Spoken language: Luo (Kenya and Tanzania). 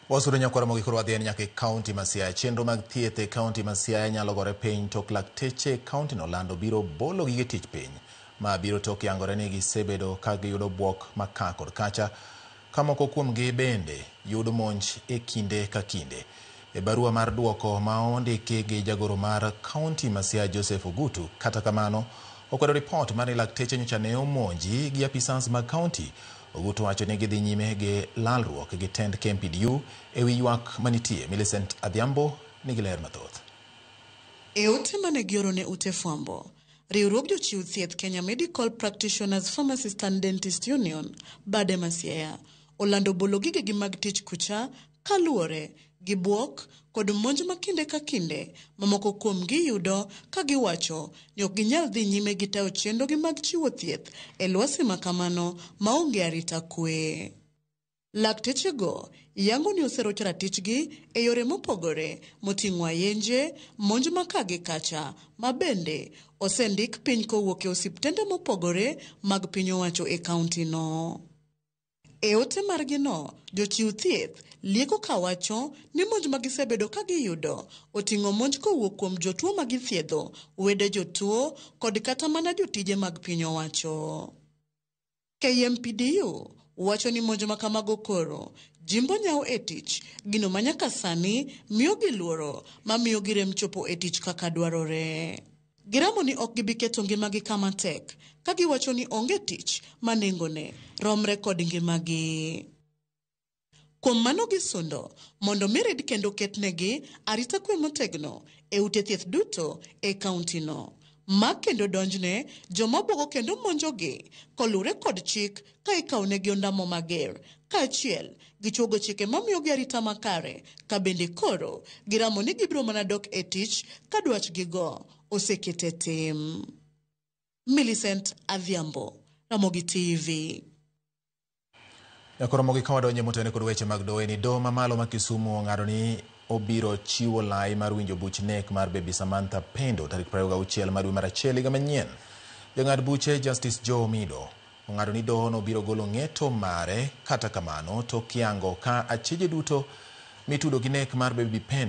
Wasuru nyakwara mogi koro adhian nyake county ma Siaya. Chenro mag thieth e county ma Siaya nyalo gore piny tok lakteche county no lando biro bolo gige tich piny. Ma biro tok yangore ni gisebedo ka giyudo buok maka kod kacha. Kamoko kuomgi bende yudo monj e kinde ka kinde. E barua mar duoko ma ondiki gi jagoro mar county ma Siaya Joseph Ogutu, kata kamano okwedo report mar lakteche nyocha ne omonji gi apisas mag county. Ogutu wacho ni gidhi nyime gi lalruok gi tend KMPDU ewi ywak manitie. Millicent Adhiambo nigi ler mathoth. E ote mane gioro ne ute fwambo, riwruog jochiw thieth Kenya Medical Practitioners Pharmacist and Dentist Union bade ma Siaya olando bolo gigegi mag tich kucha kaluwore gi buok kod monj ma kinde ka kinde mamoko kuomgi yudo ka giwacho ni ok ginyal dhi nyime gi tayo chenrogi mag chiwo thieth e lwasi ma kamano maonge arita kwe. Laktechego yango ni oseroch ratichgi e yore mopogore moting'o ayenje, monj maka gi kacha, ma bende osendik piny kowuok e osiptende mopogore mag piny owacho e kaunti no. E ote margi no, jochiw thieth lieko kawacho ni monj magisebedo ka giyudo oting'o monj kowuok kuom jotuo magithiedho, wede jotuo kod kata mana jotije mag piny owacho. KMPDU wacho ni monj makamago koro jimbo nyao e tich gino manyaka sani miyo gi luoro ma miyo girem chopo e tich kaka dwarore. Giramo ni ok gibiketo ngimagi kama tek ka giwacho ni onge tich ma nengone romre kod ngimagi. Kuom mano gisundo mondo mirid kendo ketnegi arita kwe motegno e ute thieth duto e kaunti no. Ma kendo donjne joma bogo kendo monjogi kolure kod chik ka ikawnegi ondamo mager, kaachiel gichogo chike mamiyogi arita makare, ka bende koro giramo ni gibiro mana dok e tich ka dwachgigo osekete tim. Millicent Adhiambo, Ramogi TV. Nyakoro mogi kama donje motene kod weche mag doe ni do mamalo ma Kisumu ng'ado ni obiro chiwo lai mar winjo buch nek mar Baby Samantha Pendo tarik 26 mar dwe mar achiel higa manyien. Jang'ad buche Justice Joe Omido ong'ado ni doho no biro golo ng'eto mare, kata kamano tok yango ka achije duto mitudo gi nek mar Baby Pendo